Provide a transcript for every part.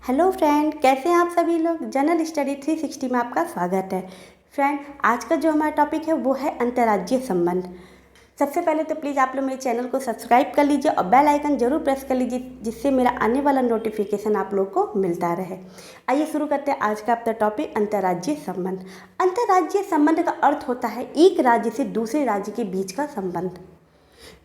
Hello friend, कैसे हैं आप सभी लोग। जनरल स्टडी 360 में आपका स्वागत है। फ्रेंड, आज का जो हमारा टॉपिक है वो है अंतर्राज्यीय संबंध। सबसे पहले तो प्लीज़ आप लोग मेरे चैनल को सब्सक्राइब कर लीजिए और बेल आइकन जरूर प्रेस कर लीजिए, जिससे मेरा आने वाला नोटिफिकेशन आप लोग को मिलता रहे। आइए शुरू करते हैं आज का अपना टॉपिक, अंतर्राज्यीय संबंध। अंतर्राज्यीय संबंध का अर्थ होता है एक राज्य से दूसरे राज्य के बीच का संबंध।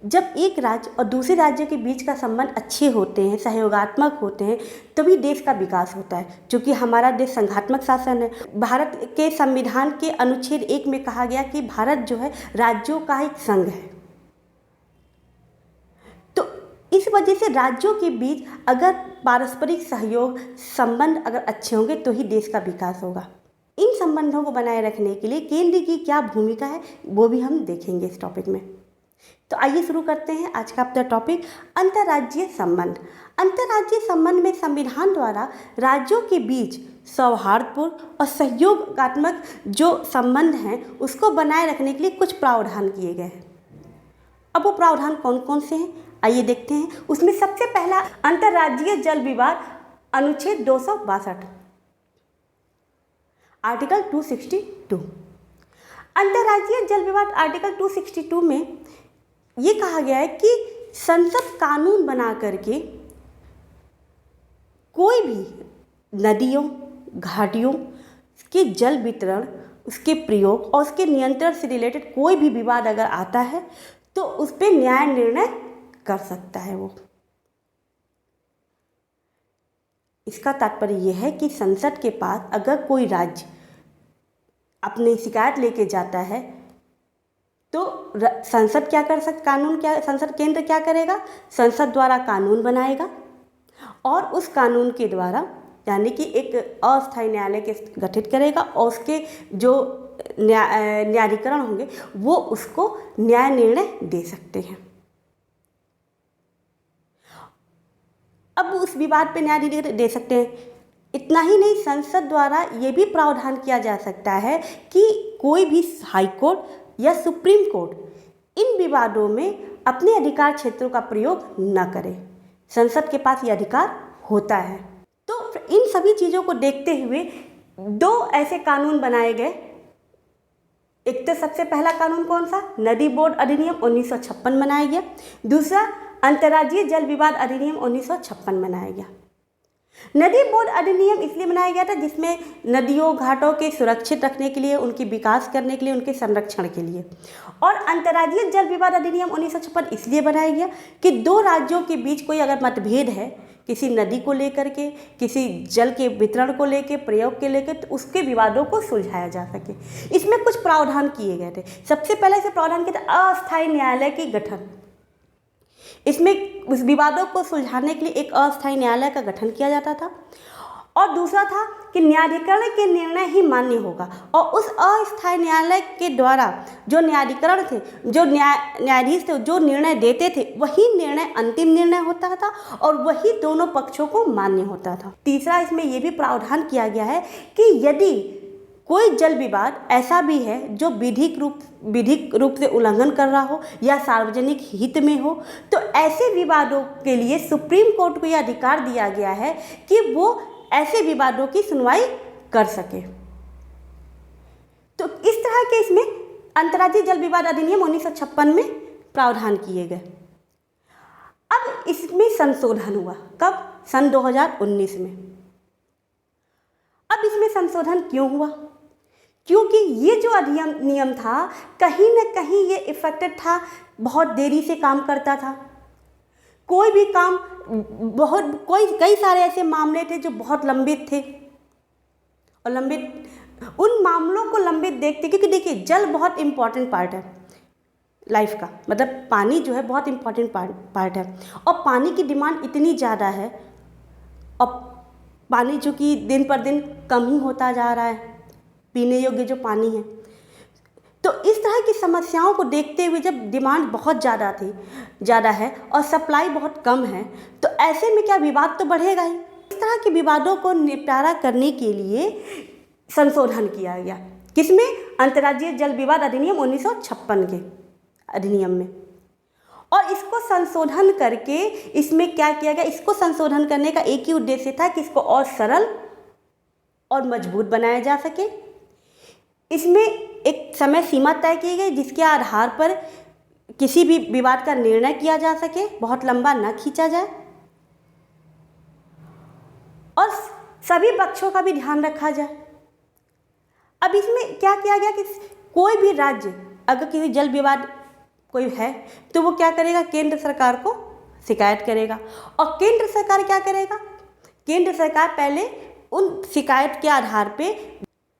जब एक राज्य और दूसरे राज्य के बीच का संबंध अच्छे होते हैं, सहयोगात्मक होते हैं, तभी देश का विकास होता है। क्योंकि हमारा देश संघात्मक शासन है। भारत के संविधान के अनुच्छेद 1 में कहा गया कि भारत जो है राज्यों का एक संघ है। तो इस वजह से राज्यों के बीच अगर पारस्परिक सहयोग संबंध अगर अच्छे होंगे तो ही देश का विकास होगा। इन संबंधों को बनाए रखने के लिए केंद्र की क्या भूमिका है वो भी हम देखेंगे इस टॉपिक में। तो आइए शुरू करते हैं आज का अपना टॉपिक, अंतर्राज्यीय संबंध। अंतर्राज्यीय संबंध में संविधान द्वारा राज्यों के बीच सौहार्दपूर्ण और सहयोगात्मक जो संबंध हैं उसको बनाए रखने के लिए कुछ प्रावधान किए गए हैं। अब वो प्रावधान कौन कौन से हैं आइए देखते हैं। उसमें सबसे पहला अंतर्राज्यीय जल विवाद अनुच्छेद 262, आर्टिकल 262। अंतर्राज्यीय जल विवाद आर्टिकल 262 में ये कहा गया है कि संसद कानून बना करके कोई भी नदियों, घाटियों के जल वितरण, उसके प्रयोग और उसके नियंत्रण से रिलेटेड कोई भी विवाद अगर आता है तो उस पर न्याय निर्णय कर सकता है वो। इसका तात्पर्य यह है कि संसद के पास अगर कोई राज्य अपनी शिकायत लेके जाता है तो संसद क्या कर सकता, संसद केंद्र क्या करेगा, संसद द्वारा कानून बनाएगा और उस कानून के द्वारा यानी कि एक अस्थायी न्यायालय के गठित करेगा और उसके जो न्यायाधिकरण होंगे वो उसको न्याय निर्णय दे सकते हैं। अब उस विवाद पे न्याय निर्णय दे सकते हैं। इतना ही नहीं, संसद द्वारा ये भी प्रावधान किया जा सकता है कि कोई भी हाई कोर्ट या सुप्रीम कोर्ट इन विवादों में अपने अधिकार क्षेत्रों का प्रयोग न करे। संसद के पास ये अधिकार होता है। तो इन सभी चीज़ों को देखते हुए दो ऐसे कानून बनाए गए। एक तो सबसे पहला कानून कौन सा, नदी बोर्ड अधिनियम 1956 बनाया गया। दूसरा अंतर्राज्यीय जल विवाद अधिनियम 1956 बनाया गया। नदी बोर्ड अधिनियम इसलिए बनाया गया था जिसमें नदियों घाटों के सुरक्षित रखने के लिए, उनकी विकास करने के लिए, उनके संरक्षण के लिए। और अंतर्राज्यीय जल विवाद अधिनियम 1956 इसलिए बनाया गया कि दो राज्यों के बीच कोई अगर मतभेद है किसी नदी को लेकर के, किसी जल के वितरण को लेकर, प्रयोग के लेकर, तो उसके विवादों को सुलझाया जा सके। इसमें कुछ प्रावधान किए गए थे। सबसे पहले से प्रावधान किया था अस्थायी न्यायालय की गठन। इसमें उस विवादों को सुलझाने के लिए एक अस्थायी न्यायालय का गठन किया जाता था। और दूसरा था कि न्यायाधिकरण के निर्णय ही मान्य होगा और उस अस्थायी न्यायालय के द्वारा जो न्यायाधिकरण थे, जो न्यायाधीश थे, जो निर्णय देते थे, वही निर्णय अंतिम निर्णय होता था और वही दोनों पक्षों को मान्य होता था। तीसरा, इसमें यह भी प्रावधान किया गया है कि यदि कोई जल विवाद ऐसा भी है जो विधिक रूप से उल्लंघन कर रहा हो या सार्वजनिक हित में हो, तो ऐसे विवादों के लिए सुप्रीम कोर्ट को यह अधिकार दिया गया है कि वो ऐसे विवादों की सुनवाई कर सके। तो इस तरह के इसमें अंतर्राज्यीय जल विवाद अधिनियम 1956 में प्रावधान किए गए। अब इसमें संशोधन हुआ कब, सन 2019 में। अब इसमें संशोधन क्यों हुआ, क्योंकि ये जो अधिनियम था कहीं न कहीं ये इफेक्टेड था, बहुत देरी से काम करता था। कोई भी काम कई सारे ऐसे मामले थे जो बहुत लंबित थे और उन मामलों को लंबित देखते, क्योंकि देखिए जल बहुत इम्पॉर्टेंट पार्ट है लाइफ का, मतलब पानी जो है बहुत इम्पॉर्टेंट पार्ट है और पानी की डिमांड इतनी ज़्यादा है और पानी जो कि दिन पर दिन कम ही होता जा रहा है, पीने योग्य जो पानी है। तो इस तरह की समस्याओं को देखते हुए जब डिमांड बहुत ज़्यादा है और सप्लाई बहुत कम है, तो ऐसे में क्या विवाद तो बढ़ेगा ही। इस तरह के विवादों को निपटारा करने के लिए संशोधन किया गया। किसमें, अंतर्राज्यीय जल विवाद अधिनियम 1956 के अधिनियम में। और इसको संशोधन करके इसमें क्या किया गया, इसको संशोधन करने का एक ही उद्देश्य था कि इसको और सरल और मजबूत बनाया जा सके। इसमें एक समय सीमा तय की गई जिसके आधार पर किसी भी विवाद का निर्णय किया जा सके, बहुत लंबा न खींचा जाए, और सभी पक्षों का भी ध्यान रखा जाए। अब इसमें क्या किया गया कि कोई भी राज्य अगर किसी जल विवाद कोई है तो वो क्या करेगा, केंद्र सरकार को शिकायत करेगा। और केंद्र सरकार क्या करेगा, केंद्र सरकार पहले उन शिकायत के आधार पे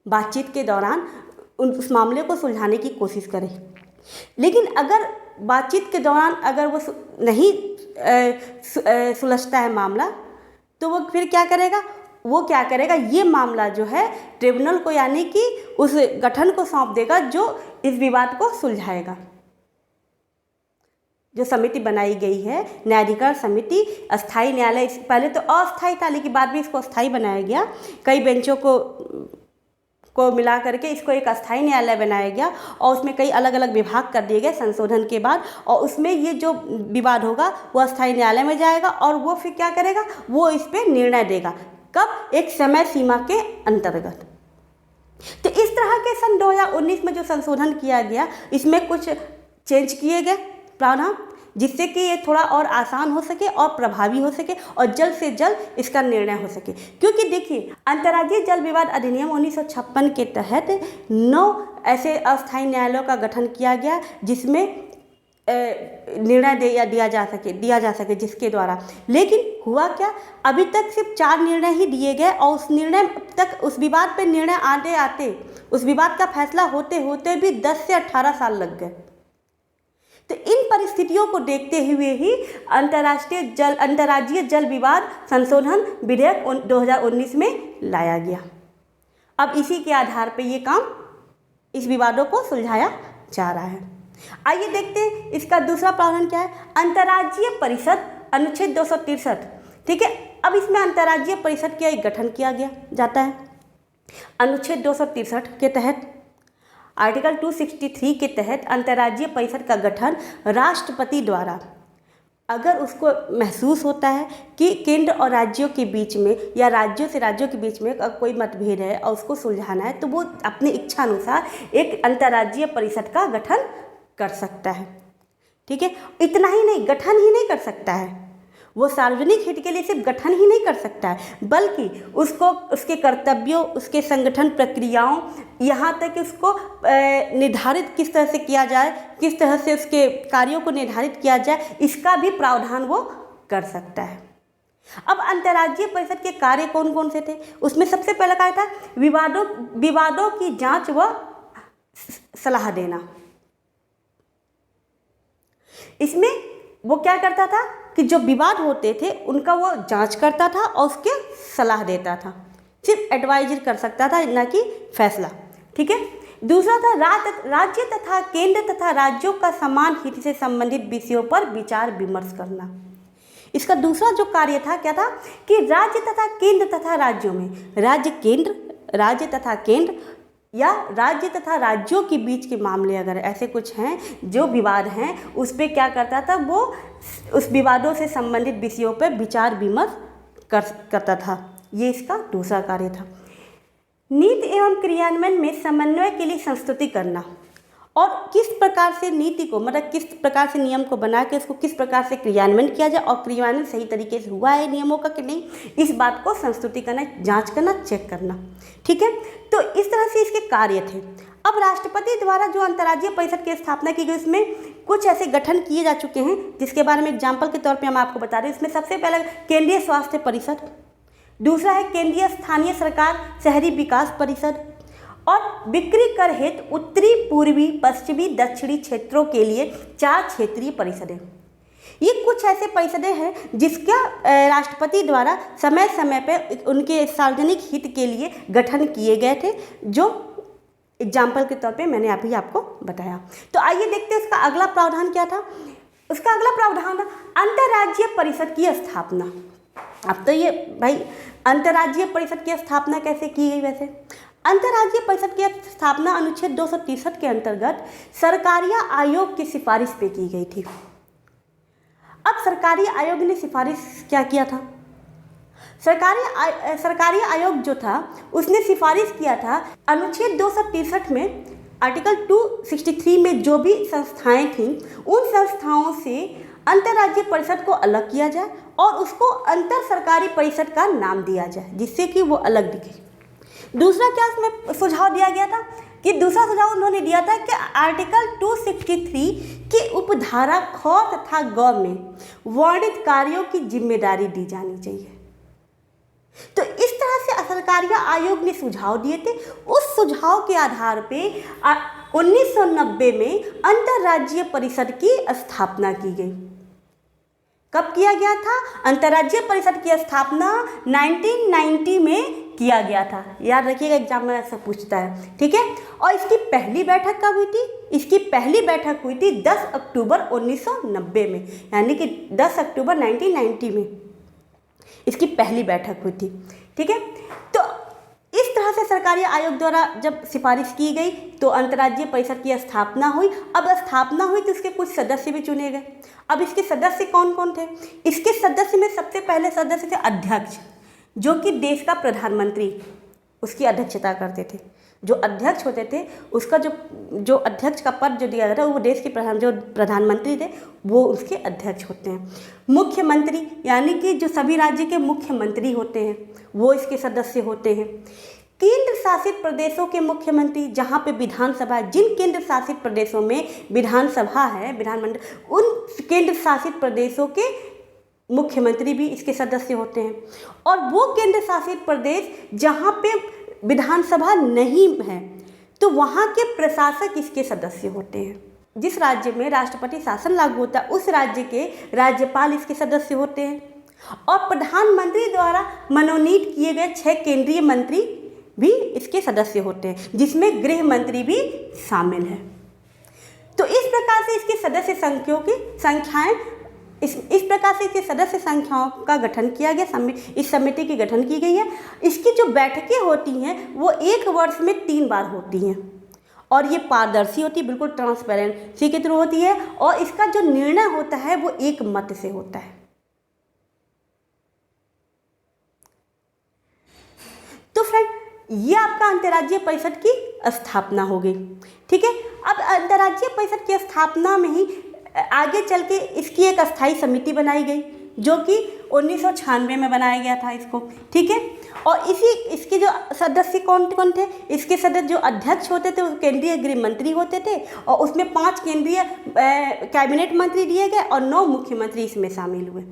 बातचीत के दौरान उस मामले को सुलझाने की कोशिश करे। लेकिन अगर बातचीत के दौरान अगर वो नहीं सुलझता है मामला, तो वो फिर क्या करेगा, ये मामला जो है ट्रिब्यूनल को यानी कि उस गठन को सौंप देगा जो इस विवाद को सुलझाएगा। जो समिति बनाई गई है, न्यायाधिकरण समिति, अस्थाई न्यायालय, पहले तो अस्थाई था लेकिन बाद में इसको अस्थाई बनाया गया। कई बेंचों को मिला करके इसको एक अस्थाई न्यायालय बनाया गया और उसमें कई अलग अलग विभाग कर दिए गए संशोधन के बाद। और उसमें ये जो विवाद होगा वो अस्थाई न्यायालय में जाएगा और वो फिर क्या करेगा, वो इस पर निर्णय देगा। कब, एक समय सीमा के अंतर्गत। तो इस तरह के सन 2019 में जो संशोधन किया गया, इसमें कुछ चेंज किए गए प्रावधान, जिससे कि ये थोड़ा और आसान हो सके और प्रभावी हो सके और जल्द से जल्द इसका निर्णय हो सके। क्योंकि देखिए, अंतर्राज्यीय जल विवाद अधिनियम 1956 के तहत 9 ऐसे अस्थायी न्यायालयों का गठन किया गया जिसमें निर्णय दिया जा सके जिसके द्वारा। लेकिन हुआ क्या, अभी तक सिर्फ 4 निर्णय ही दिए गए और उस निर्णय तक, उस विवाद पर निर्णय आते आते, उस विवाद का फैसला होते होते भी 10 से 18 साल लग गए। तो इन परिस्थितियों को देखते हुए ही अंतर्राज्यीय जल विवाद संशोधन विधेयक 2019 में लाया गया। अब इसी के आधार पर ये काम, इस विवादों को सुलझाया जा रहा है। आइए देखते हैं इसका दूसरा प्रावधान क्या है। अंतर्राज्यीय परिषद, अनुच्छेद 263। ठीक है, अब इसमें अंतर्राज्यीय परिषद का एक गठन किया जाता है। अनुच्छेद 263 के तहत, आर्टिकल 263 के तहत अंतर्राज्यीय परिषद का गठन राष्ट्रपति द्वारा, अगर उसको महसूस होता है कि केंद्र और राज्यों के बीच में या राज्यों से राज्यों के बीच में कोई मतभेद है और उसको सुलझाना है, तो वो अपनी इच्छा अनुसार एक अंतर्राज्यीय परिषद का गठन कर सकता है। ठीक है, इतना ही नहीं, गठन ही नहीं कर सकता है वो, सार्वजनिक हित के लिए सिर्फ गठन ही नहीं कर सकता है, बल्कि उसको उसके कर्तव्यों, उसके संगठन प्रक्रियाओं, यहाँ तक कि उसको निर्धारित किस तरह से किया जाए, किस तरह से उसके कार्यों को निर्धारित किया जाए, इसका भी प्रावधान वो कर सकता है। अब अंतर्राज्यीय परिषद के कार्य कौन कौन से थे, उसमें सबसे पहला कार्य था विवादों की जांच व सलाह देना। इसमें वो क्या करता था कि जो विवाद होते थे उनका वो जांच करता था और उसके सलाह देता था, सिर्फ एडवाइजर कर सकता था, ना कि फैसला। ठीक है, दूसरा था राज्य तथा केंद्र तथा राज्यों का समान हित से संबंधित विषयों पर विचार विमर्श करना। इसका दूसरा जो कार्य था क्या था कि राज्य तथा राज्यों में, राज्य तथा केंद्र या राज्य तथा राज्यों के बीच के मामले अगर ऐसे कुछ हैं जो विवाद हैं, उस पर क्या करता था, वो उस विवादों से संबंधित विषयों पर विचार विमर्श करता था। ये इसका दूसरा कार्य था। नीति एवं क्रियान्वयन में समन्वय के लिए संस्तुति करना और किस प्रकार से नीति को, मतलब किस प्रकार से नियम को बना के उसको किस प्रकार से क्रियान्वयन किया जाए और क्रियान्वयन सही तरीके से हुआ है नियमों का कि नहीं, इस बात को संस्तुति करना, जांच करना, चेक करना। ठीक है, तो इस तरह से इसके कार्य थे। अब राष्ट्रपति द्वारा जो अंतर्राज्यीय परिषद की स्थापना की गई, उसमें कुछ ऐसे गठन किए जा चुके हैं जिसके बारे में एग्जाम्पल के तौर पर हम आपको बता रहे हैं। इसमें सबसे पहला केंद्रीय स्वास्थ्य परिषद, दूसरा है केंद्रीय स्थानीय सरकार शहरी विकास परिषद और बिक्री कर हेतु उत्तरी, पूर्वी, पश्चिमी, दक्षिणी क्षेत्रों के लिए 4 क्षेत्रीय परिषदें। ये कुछ ऐसे परिषदें हैं जिसका राष्ट्रपति द्वारा समय समय पर उनके सार्वजनिक हित के लिए गठन किए गए थे, जो एग्जाम्पल के तौर पे मैंने अभी आपको बताया। तो आइए देखते हैं उसका अगला प्रावधान क्या था। उसका अगला प्रावधान था अंतर्राज्यीय परिषद की स्थापना। अब तो ये भाई, अंतर्राज्यीय परिषद की स्थापना कैसे की गई? वैसे अंतर्राज्यीय परिषद की स्थापना अनुच्छेद 263 के अंतर्गत सरकारिया आयोग की सिफारिश पे की गई थी। अब सरकारी आयोग ने सिफारिश क्या किया था? सरकारी आयोग जो था उसने सिफारिश किया था अनुच्छेद 263 में आर्टिकल 263 में जो भी संस्थाएं थीं उन संस्थाओं से अंतर्राज्यीय परिषद को अलग किया जाए और उसको अंतर सरकारी परिषद का नाम दिया जाए जिससे कि वो अलग दिखे। दूसरा क्या उसमें सुझाव दिया गया था कि दूसरा सुझाव उन्होंने दिया था कि आर्टिकल 263 की उपधारा ख तथा ग में वर्णित कार्यों की जिम्मेदारी दी जानी चाहिए। तो इस तरह से सरकारी आयोग ने सुझाव दिए थे। उस सुझाव के आधार पे 1990 में अंतर्राज्यीय परिषद की स्थापना की गई। कब किया गया था? अंतर्राज्यीय परिषद की स्थापना 1990 में किया गया था। याद रखिएगा, एग्जाम में ऐसा पूछता है, ठीक है। और इसकी पहली बैठक कब हुई थी? इसकी पहली बैठक हुई थी 10 अक्टूबर 1990 में, यानी कि 10 अक्टूबर 1990 में इसकी पहली बैठक हुई थी, ठीक है। तो इस तरह से सरकारी आयोग द्वारा जब सिफारिश की गई तो अंतर्राज्यीय परिषद की स्थापना हुई। अब स्थापना हुई तो इसके कुछ सदस्य भी चुने गए। अब इसके सदस्य कौन कौन थे? इसके सदस्य में सबसे पहले सदस्य थे अध्यक्ष, जो कि देश का प्रधानमंत्री उसकी अध्यक्षता करते थे। जो अध्यक्ष होते थे उसका जो अध्यक्ष का पद जो दिया जाता है वो देश के प्रधानमंत्री थे, वो उसके अध्यक्ष होते हैं। मुख्यमंत्री यानी कि जो सभी राज्य के मुख्यमंत्री होते हैं वो इसके सदस्य होते हैं। केंद्र शासित प्रदेशों के मुख्यमंत्री, जहाँ पे विधानसभा, जिन केंद्र शासित प्रदेशों में विधानसभा है, विधानमंडल, उन केंद्र शासित प्रदेशों के मुख्यमंत्री भी इसके सदस्य होते हैं। और वो केंद्र शासित प्रदेश जहाँ पे विधानसभा नहीं है तो वहाँ के प्रशासक इसके सदस्य होते हैं। जिस राज्य में राष्ट्रपति शासन लागू होता है उस राज्य के राज्यपाल इसके सदस्य होते हैं। और प्रधानमंत्री द्वारा मनोनीत किए गए 6 केंद्रीय मंत्री भी इसके सदस्य होते हैं, जिसमें गृह मंत्री भी शामिल है। तो इस प्रकार से इसके सदस्य संख्याएं इस प्रकार से इसके सदस्य संख्याओं का गठन किया गया। इस समिति की गठन की गई है। इसकी जो बैठकें होती हैं वो 1 वर्ष में 3 बार होती हैं और ये पारदर्शी होती है, बिल्कुल ट्रांसपेरेंसी के थ्रू होती है। और इसका जो निर्णय होता है वो एक मत से होता है। तो फ्रेंड, ये आपका अंतर्राज्यीय परिषद की स्थापना हो गई, ठीक है। अब अंतर्राज्यीय परिषद की स्थापना में ही आगे चल के इसकी एक अस्थायी समिति बनाई गई जो कि 1996 में बनाया गया था इसको, ठीक है। और इसके जो सदस्य कौन कौन थे? इसके सदस्य जो अध्यक्ष होते थे वो केंद्रीय गृह मंत्री होते थे और उसमें 5 केंद्रीय कैबिनेट मंत्री दिए गए और 9 मुख्यमंत्री इसमें शामिल हुए।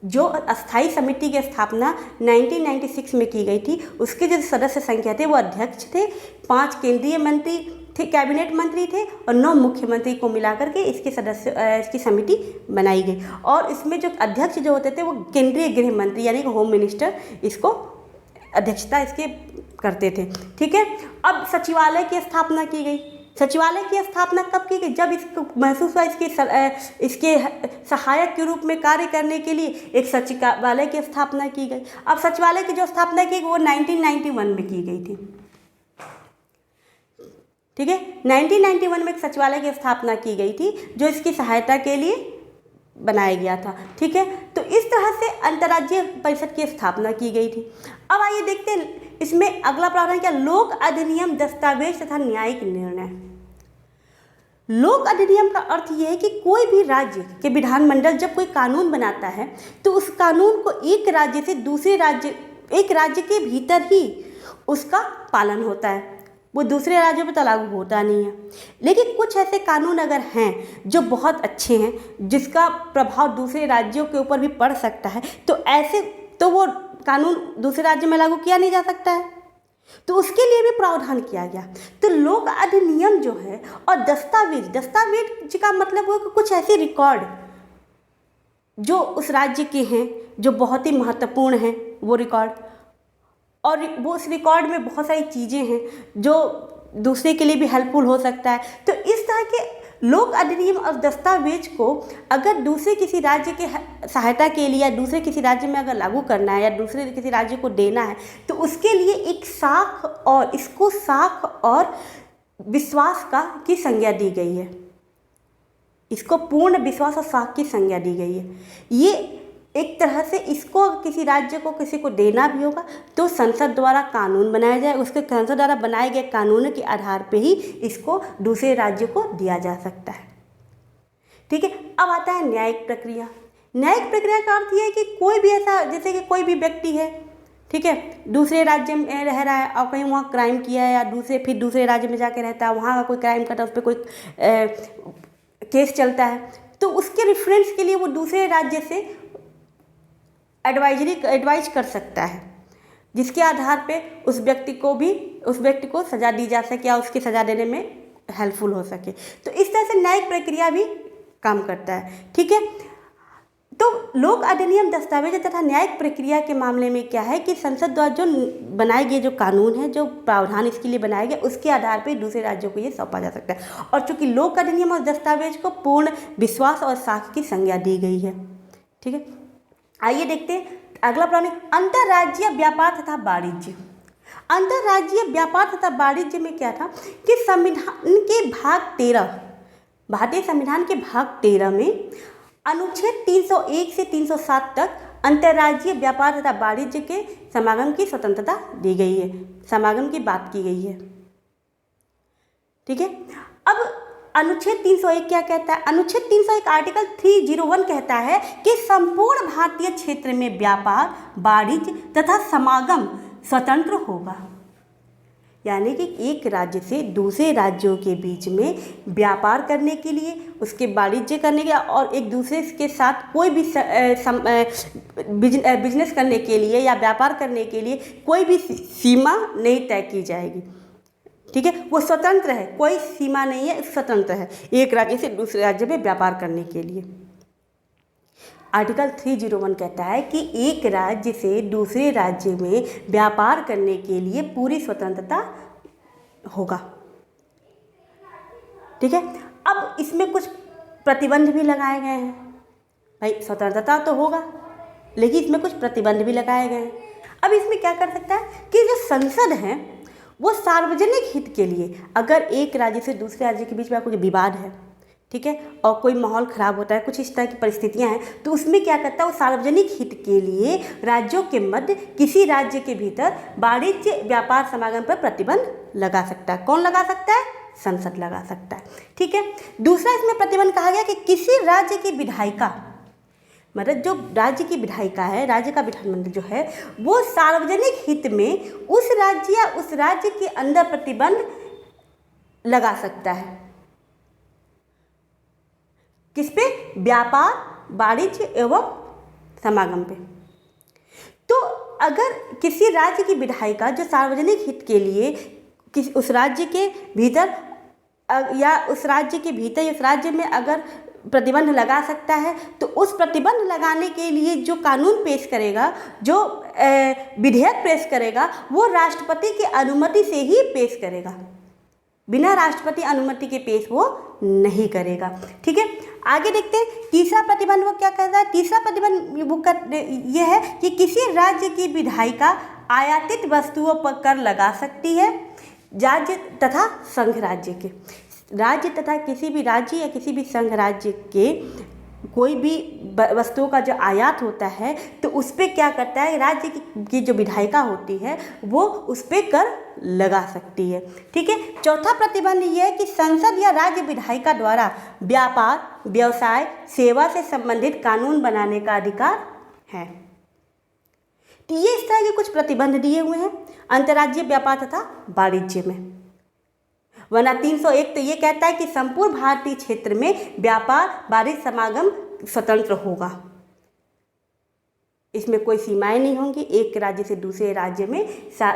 जो अस्थायी समिति की स्थापना 1996 में की गई थी उसके जो सदस्य संख्या थे वो अध्यक्ष थे, 5 केंद्रीय मंत्री थे, कैबिनेट मंत्री थे और 9 मुख्यमंत्री को मिलाकर के इसकी समिति बनाई गई। और इसमें जो अध्यक्ष जो होते थे वो केंद्रीय गृह मंत्री यानी कि होम मिनिस्टर इसको अध्यक्षता इसके करते थे, ठीक है। अब सचिवालय की स्थापना की गई। सचिवालय की स्थापना कब की गई? जब इसको महसूस हुआ इसके सहायक के रूप में कार्य करने के लिए एक सचिवालय की स्थापना की गई। अब सचिवालय की जो स्थापना की वो 1991 में की गई थी, ठीक है। 1991 में एक सचिवालय की स्थापना की गई थी जो इसकी सहायता के लिए बनाया गया था, ठीक है। तो इस तरह से अंतर्राज्यीय परिषद की स्थापना की गई थी। अब आइए देखते हैं इसमें अगला प्रावधान क्या? लोक अधिनियम, दस्तावेज तथा न्यायिक निर्णय। लोक अधिनियम का अर्थ यह है कि कोई भी राज्य के विधानमंडल जब कोई कानून बनाता है तो उस कानून को एक राज्य से दूसरे राज्य, एक राज्य के भीतर ही उसका पालन होता है, वो दूसरे राज्यों में तो लागू होता नहीं है। लेकिन कुछ ऐसे कानून अगर हैं जो बहुत अच्छे हैं, जिसका प्रभाव दूसरे राज्यों के ऊपर भी पड़ सकता है, तो वो कानून दूसरे राज्य में लागू किया नहीं जा सकता है, तो उसके लिए भी प्रावधान किया गया। तो लोक अधिनियम जो है और दस्तावेज का मतलब है कि कुछ ऐसे रिकॉर्ड जो उस राज्य के हैं जो बहुत ही महत्वपूर्ण हैं, वो रिकॉर्ड, और वो उस रिकॉर्ड में बहुत सारी चीज़ें हैं जो दूसरे के लिए भी हेल्पफुल हो सकता है। तो इस तरह के लोक अधिनियम और दस्तावेज को अगर दूसरे किसी राज्य के सहायता के लिए या दूसरे किसी राज्य में अगर लागू करना है या दूसरे किसी राज्य को देना है तो उसके लिए एक साख और विश्वास की संज्ञा दी गई है। इसको पूर्ण विश्वास और साख की संज्ञा दी गई है। ये एक तरह से इसको किसी राज्य को किसी को देना भी होगा तो संसद द्वारा कानून बनाया जाए, उसके संसद द्वारा बनाए गए कानून के आधार पे ही इसको दूसरे राज्य को दिया जा सकता है। ठीक है, अब आता है न्यायिक प्रक्रिया। न्यायिक प्रक्रिया का अर्थ ये है कि कोई भी ऐसा, जैसे कि कोई भी व्यक्ति है, ठीक है, दूसरे राज्य में रह रहा है और कहीं वहाँ क्राइम किया है, या दूसरे राज्य में जाके रहता है, वहाँ का कोई क्राइम करता है, उस पर कोई केस चलता है, तो उसके रेफरेंस के लिए वो दूसरे राज्य से एडवाइज कर सकता है, जिसके आधार पे उस व्यक्ति को सज़ा दी जा सके या उसकी सज़ा देने में हेल्पफुल हो सके। तो इस तरह से न्यायिक प्रक्रिया भी काम करता है। ठीक है, तो लोक अधिनियम दस्तावेज तथा न्यायिक प्रक्रिया के मामले में क्या है कि संसद द्वारा जो बनाए गए जो कानून है, जो प्रावधान इसके लिए बनाए गए, उसके आधार पर दूसरे राज्यों को ये सौंपा जा सकता है। और चूंकि लोक अधिनियम और दस्तावेज को पूर्ण विश्वास और साख की संज्ञा दी गई है। ठीक है, आइए देखते हैं अगला प्रावधान, अंतर्राज्यीय व्यापार तथा वाणिज्य। अंतर्राज्यीय व्यापार तथा वाणिज्य में क्या था कि संविधान के भाग 13, भारतीय संविधान के भाग 13 में अनुच्छेद 301 से 307 तक अंतर्राज्यीय व्यापार तथा वाणिज्य के समागम की स्वतंत्रता दी गई है, समागम की बात की गई है। ठीक है, अब अनुच्छेद 301 क्या कहता है? अनुच्छेद 301 आर्टिकल 301 कहता है कि संपूर्ण भारतीय क्षेत्र में व्यापार, वाणिज्य तथा समागम स्वतंत्र होगा। यानी कि एक राज्य से दूसरे राज्यों के बीच में व्यापार करने के लिए, उसके वाणिज्य करने के और एक दूसरे के साथ कोई भी बिजनेस करने के लिए या व्यापार करने के लिए कोई भी सीमा नहीं तय की जाएगी। ठीक है, वो स्वतंत्र है, कोई सीमा नहीं है, स्वतंत्र है एक राज्य से दूसरे राज्य में व्यापार करने के लिए। आर्टिकल 301 कहता है कि एक राज्य से दूसरे राज्य में व्यापार करने के लिए पूरी स्वतंत्रता होगा। ठीक है, अब इसमें कुछ प्रतिबंध भी लगाए गए हैं। भाई स्वतंत्रता तो होगा, लेकिन इसमें कुछ प्रतिबंध भी लगाए गए हैं। अब इसमें क्या कर सकता है कि जो संसद है वो सार्वजनिक हित के लिए, अगर एक राज्य से दूसरे राज्य के बीच में कोई विवाद है, ठीक है, और कोई माहौल ख़राब होता है, कुछ इस तरह की परिस्थितियां हैं, तो उसमें क्या करता है वो सार्वजनिक हित के लिए राज्यों के मध्य किसी राज्य के भीतर वाणिज्य व्यापार समागम पर प्रतिबंध लगा सकता है। कौन लगा सकता है? संसद लगा सकता है। ठीक है, दूसरा इसमें प्रतिबंध कहा गया कि किसी राज्य की विधायिका, मतलब जो राज्य की विधायिका है, राज्य का विधानमंडल जो है, वो सार्वजनिक हित में उस राज्य या उस राज्य के अंदर प्रतिबंध लगा सकता है। किस पे? व्यापार, वाणिज्य एवं समागम पे। तो अगर किसी राज्य की विधायिका जो सार्वजनिक हित के लिए उस राज्य के भीतर या उस राज्य में अगर प्रतिबंध लगा सकता है, तो उस प्रतिबंध लगाने के लिए जो कानून पेश करेगा, जो विधेयक पेश करेगा, वो राष्ट्रपति की अनुमति से ही पेश करेगा। बिना राष्ट्रपति अनुमति के पेश वो नहीं करेगा। ठीक है, आगे देखते हैं तीसरा प्रतिबंध वो क्या कहता है। तीसरा प्रतिबंध वो ये है कि किसी राज्य की विधायिका आयातित वस्तुओं पर कर लगा सकती है। राज्य तथा संघ राज्य के, राज्य तथा किसी भी राज्य या किसी भी संघ राज्य के कोई भी वस्तुओं का जो आयात होता है, तो उस पर क्या करता है, राज्य की जो विधायिका होती है वो उस पर कर लगा सकती है। ठीक है, चौथा प्रतिबंध ये है कि संसद या राज्य विधायिका द्वारा व्यापार, व्यवसाय, सेवा से संबंधित कानून बनाने का अधिकार है। तो ये इस तरह के कुछ प्रतिबंध दिए हुए हैं अंतर्राज्यीय व्यापार तथा वाणिज्य में। वरना 301 तो ये कहता है कि संपूर्ण भारतीय क्षेत्र में व्यापार, वाणिज्य समागम स्वतंत्र होगा, इसमें कोई सीमाएं नहीं होंगी। एक राज्य से दूसरे राज्य में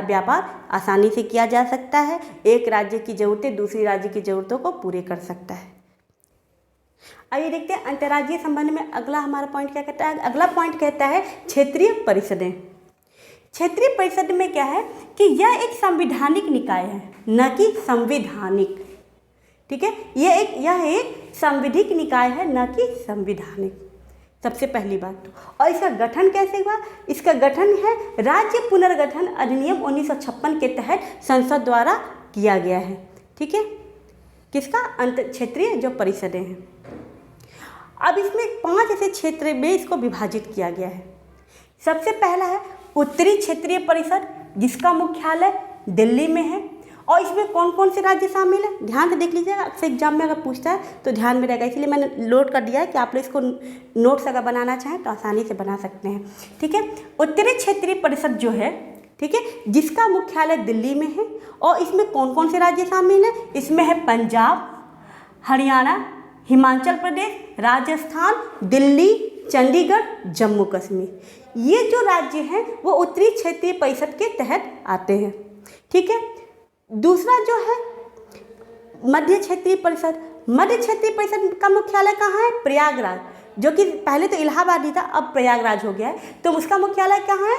व्यापार आसानी से किया जा सकता है। एक राज्य की ज़रूरतें दूसरी राज्य की ज़रूरतों को पूरे कर सकता है। आइए देखते हैं अंतर्राज्यीय संबंध में अगला हमारा पॉइंट क्या कहता है। अगला पॉइंट कहता है क्षेत्रीय परिषदें। क्षेत्रीय परिषद में क्या है कि यह एक संवैधानिक निकाय है, न कि संवैधानिक। ठीक है, यह एक संवैधानिक निकाय है, न कि संवैधानिक। सबसे पहली बात और इसका गठन कैसे हुआ? इसका गठन है राज्य पुनर्गठन अधिनियम 1956 के तहत संसद द्वारा किया गया है। ठीक है, किसका? अंतर क्षेत्रीय जो परिषदें हैं। अब इसमें 5 ऐसे क्षेत्र में इसको विभाजित किया गया है। सबसे पहला है उत्तरी क्षेत्रीय परिषद, जिसका मुख्यालय दिल्ली में है। और इसमें कौन कौन से राज्य शामिल है, ध्यान से देख लीजिएगा, अक्सर एग्जाम में अगर पूछता है तो ध्यान में रहेगा, इसलिए मैंने नोट कर दिया है कि आप लोग इसको नोट्स अगर बनाना चाहें तो आसानी से बना सकते हैं। ठीक है, उत्तरी क्षेत्रीय परिषद जो है, ठीक है, जिसका मुख्यालय दिल्ली में है। और इसमें कौन कौन से राज्य शामिल हैं, इसमें है पंजाब, हरियाणा, हिमाचल प्रदेश, राजस्थान, दिल्ली, चंडीगढ़, जम्मू कश्मीर। ये जो राज्य हैं वो उत्तरी क्षेत्रीय परिषद के तहत आते हैं। ठीक है, दूसरा जो है मध्य क्षेत्रीय परिषद। मध्य क्षेत्रीय परिषद का मुख्यालय कहाँ है, प्रयागराज, जो कि पहले तो इलाहाबाद ही था, अब प्रयागराज हो गया है। तो उसका मुख्यालय कहाँ है,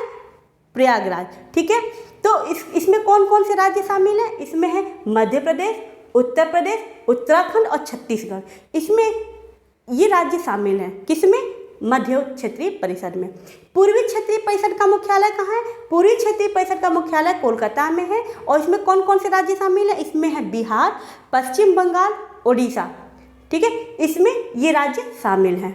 प्रयागराज। ठीक है, तो इसमें कौन कौन से राज्य शामिल हैं, इसमें है मध्य प्रदेश, उत्तर प्रदेश, उत्तराखंड और छत्तीसगढ़। इसमें ये राज्य शामिल हैं, किसमें, मध्य क्षेत्रीय परिषद में। पूर्वी क्षेत्रीय परिषद का मुख्यालय कहाँ है, पूर्वी क्षेत्रीय परिषद का मुख्यालय कोलकाता में है। और इसमें कौन कौन से राज्य शामिल हैं, इसमें है बिहार, पश्चिम बंगाल, उड़ीसा। ठीक है, इसमें ये राज्य शामिल हैं।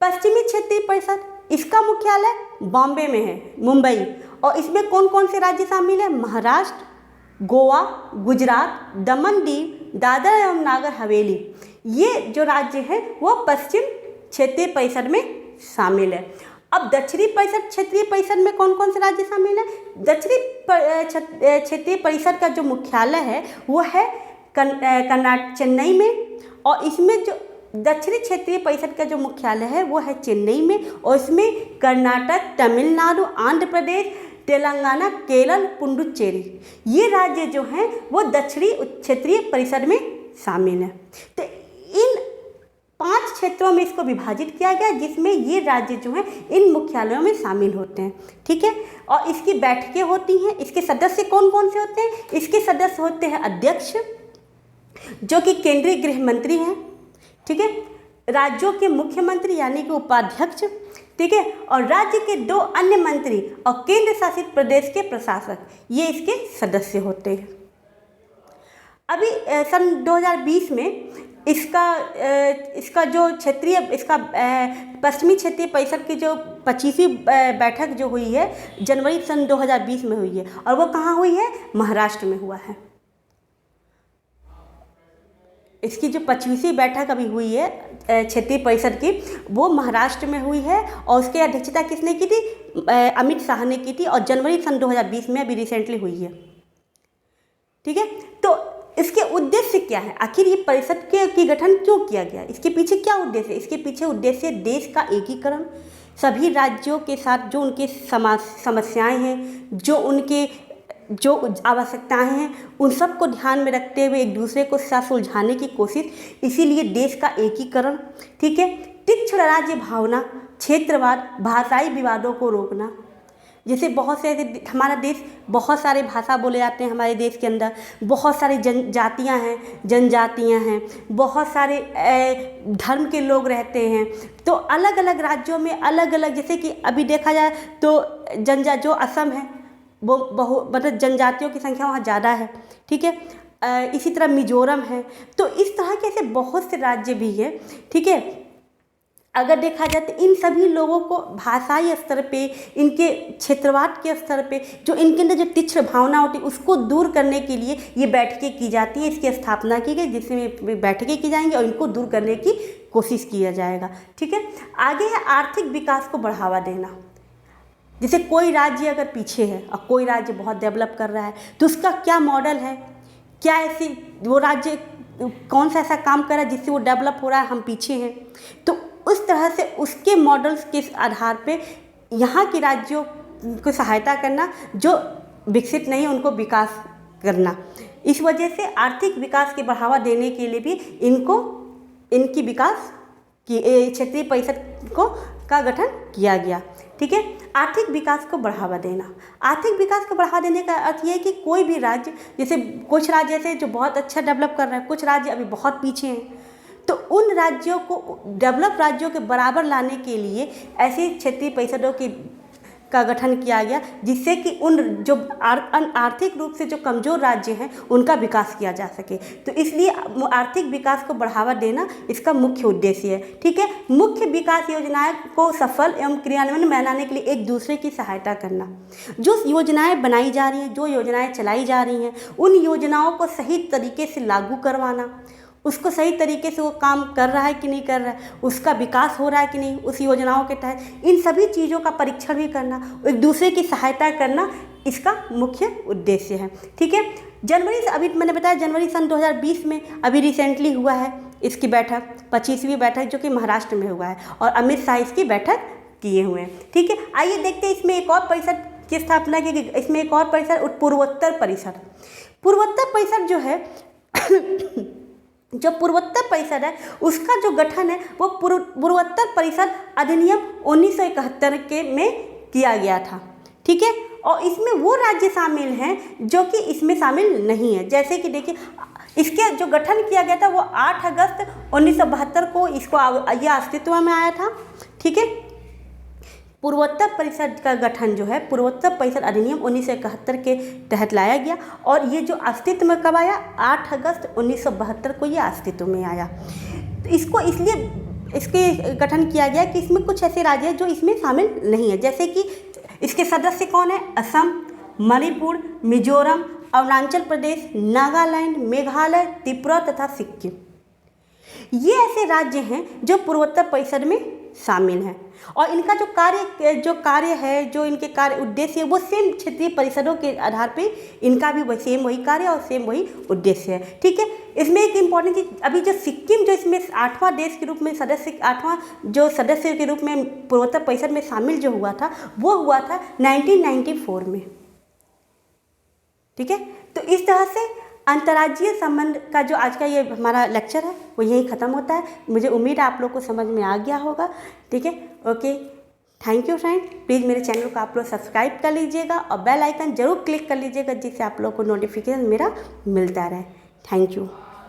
पश्चिमी क्षेत्रीय परिषद, इसका मुख्यालय बॉम्बे में है, मुंबई। और इसमें कौन कौन से राज्य शामिल हैं, महाराष्ट्र, गोवा, गुजरात, दमन दीव, दादरा एवं नागर हवेली। ये जो राज्य हैं वो पश्चिम क्षेत्रीय परिषद में शामिल है। अब दक्षिणी परिषद क्षेत्रीय परिषद में कौन कौन से राज्य शामिल हैं, दक्षिणी क्षेत्रीय परिषद का जो मुख्यालय है वो है चेन्नई में। और इसमें जो दक्षिणी क्षेत्रीय परिषद का जो मुख्यालय है वो है चेन्नई में। और इसमें कर्नाटक, तमिलनाडु, आंध्र प्रदेश, तेलंगाना, केरल, पुडुचेरी, ये राज्य जो हैं वो दक्षिणी क्षेत्रीय परिषद में शामिल हैं। तो इन 5 क्षेत्रों में इसको विभाजित किया गया, जिसमें ये राज्य जो हैं इन मुख्यालयों में शामिल होते हैं। ठीक है, और इसकी बैठकें होती हैं। इसके सदस्य कौन कौन से होते हैं, इसके सदस्य होते हैं अध्यक्ष, जो कि केंद्रीय गृह मंत्री हैं। ठीक है, राज्यों के मुख्यमंत्री यानी कि उपाध्यक्ष। ठीक है, और राज्य के 2 अन्य मंत्री और केंद्र शासित प्रदेश के प्रशासक, ये इसके सदस्य होते हैं। अभी सन 2020 में इसका जो क्षेत्रीय पश्चिमी क्षेत्रीय परिषद की जो 25वीं बैठक जो हुई है जनवरी सन 2020 में हुई है। और वो कहाँ हुई है, महाराष्ट्र में हुआ है। इसकी जो 25वीं बैठक अभी हुई है क्षेत्रीय परिषद की, वो महाराष्ट्र में हुई है। और उसकी अध्यक्षता किसने की थी, अमित शाह ने की थी। और जनवरी सन 2020 में अभी रिसेंटली हुई है। ठीक है, तो इसके उद्देश्य क्या है, आखिर ये परिषद की गठन क्यों किया गया, इसके पीछे क्या उद्देश्य है, इसके पीछे उद्देश्य देश का एकीकरण, सभी राज्यों के साथ जो उनके समस्याएं हैं, जो आवश्यकताएं हैं, उन सब को ध्यान में रखते हुए एक दूसरे को साथ सुलझाने की कोशिश, इसीलिए देश का एकीकरण। ठीक है, तीक्ष्ण राज्य भावना, क्षेत्रवाद, भाषाई विवादों को रोकना। जैसे बहुत से हमारा देश, बहुत सारे भाषा बोले जाते हैं हमारे देश के अंदर, बहुत सारी जनजातियां हैं, बहुत सारे धर्म के लोग रहते हैं। तो अलग अलग राज्यों में अलग अलग, जैसे कि अभी देखा जाए तो जो असम है वो मतलब जनजातियों की संख्या वहाँ ज़्यादा है। ठीक है, इसी तरह मिजोरम है। तो इस तरह के ऐसे बहुत से राज्य भी हैं। ठीक है, अगर देखा जाए तो इन सभी लोगों को भाषाई स्तर पे, इनके क्षेत्रवाद के स्तर पे, जो इनके अंदर जो तीक्ष्ण भावना होती है उसको दूर करने के लिए ये बैठकें की जाती है। इसकी स्थापना की गई, जिसमें बैठकें की जाएंगी और इनको दूर करने की कोशिश किया जाएगा। ठीक है, आगे है आर्थिक विकास को बढ़ावा देना। जैसे कोई राज्य अगर पीछे है और कोई राज्य बहुत डेवलप कर रहा है तो उसका क्या मॉडल है, क्या ऐसी वो राज्य कौन सा ऐसा काम कर रहा है जिससे वो डेवलप हो रहा है, हम पीछे हैं। तो उस तरह से उसके मॉडल्स के आधार पे यहाँ के राज्यों को सहायता करना, जो विकसित नहीं उनको विकास करना। इस वजह से आर्थिक विकास के बढ़ावा देने के लिए भी इनकी विकास की क्षेत्रीय परिषद का गठन किया गया। ठीक है, आर्थिक विकास को बढ़ावा देना। आर्थिक विकास को बढ़ावा देने का अर्थ ये है कि कोई भी राज्य, जैसे कुछ राज्य ऐसे जो बहुत अच्छा डेवलप कर रहा है, कुछ राज्य अभी बहुत पीछे हैं, तो उन राज्यों को डेवलप राज्यों के बराबर लाने के लिए ऐसी क्षेत्रीय परिषदों की का गठन किया गया, जिससे कि उन जो आर्थिक रूप से जो कमज़ोर राज्य हैं उनका विकास किया जा सके। तो इसलिए आर्थिक विकास को बढ़ावा देना इसका मुख्य उद्देश्य है। ठीक है, मुख्य विकास योजनाएं को सफल एवं क्रियान्वयन में बनाने के लिए एक दूसरे की सहायता करना। जो योजनाएं बनाई जा रही हैं, जो योजनाएं चलाई जा रही हैं, उन योजनाओं को सही तरीके से लागू करवाना, उसको सही तरीके से वो काम कर रहा है कि नहीं कर रहा है, उसका विकास हो रहा है कि नहीं उस योजनाओं के तहत, इन सभी चीज़ों का परीक्षण भी करना, एक दूसरे की सहायता करना इसका मुख्य उद्देश्य है। ठीक है, जनवरी से, अभी मैंने बताया जनवरी सन 2020 में अभी रिसेंटली हुआ है इसकी बैठक, 25वीं बैठक जो कि महाराष्ट्र में हुआ है, और अमित शाह इसकी बैठक किए हुए हैं। ठीक है, आइए देखते हैं इसमें एक और परिषद की स्थापना की गई। इसमें एक और परिषद पूर्वोत्तर परिषद। पूर्वोत्तर परिषद जो है जो पूर्वोत्तर परिषद है उसका जो गठन है वो पूर्वोत्तर परिषद अधिनियम 1971 के में किया गया था। ठीक है, और इसमें वो राज्य शामिल हैं जो कि इसमें शामिल नहीं है। जैसे कि देखिए, इसके जो गठन किया गया था वो 8 अगस्त 1972 को इसको यह अस्तित्व में आया था। ठीक है, पूर्वोत्तर परिषद का गठन जो है पूर्वोत्तर परिषद अधिनियम 1971 के तहत लाया गया, और ये जो अस्तित्व में कब आया, 8 अगस्त 1972 को ये अस्तित्व में आया। तो इसको इसलिए इसके गठन किया गया कि इसमें कुछ ऐसे राज्य हैं जो इसमें शामिल नहीं है। जैसे कि इसके सदस्य कौन है, असम, मणिपुर, मिजोरम, अरुणाचल प्रदेश, नागालैंड, मेघालय, त्रिपुरा तथा सिक्किम। ये ऐसे राज्य हैं जो पूर्वोत्तर परिषद में शामिल हैं, और इनका जो कार्य है, जो इनके कार्य उद्देश्य है वो सेम क्षेत्रीय परिषदों के आधार पे इनका भी सेम वही कार्य और सेम वही उद्देश्य है। ठीक है, इसमें एक इम्पॉर्टेंट चीज, अभी जो सिक्किम जो इसमें 8वां देश के रूप में सदस्य, 8वां जो सदस्य के रूप में पूर्वोत्तर परिषद में शामिल जो हुआ था वो हुआ था 1994 में। ठीक है, तो इस तरह से अंतर्राज्यीय संबंध का जो आज का ये हमारा लेक्चर है वो यहीं ख़त्म होता है। मुझे उम्मीद है आप लोग को समझ में आ गया होगा। ठीक है, okay, thank you friend. Please मेरे चैनल को आप लोग सब्सक्राइब कर लीजिएगा और बेल आइकन जरूर क्लिक कर लीजिएगा, जिससे आप लोग को नोटिफिकेशन मेरा मिलता रहे। Thank you.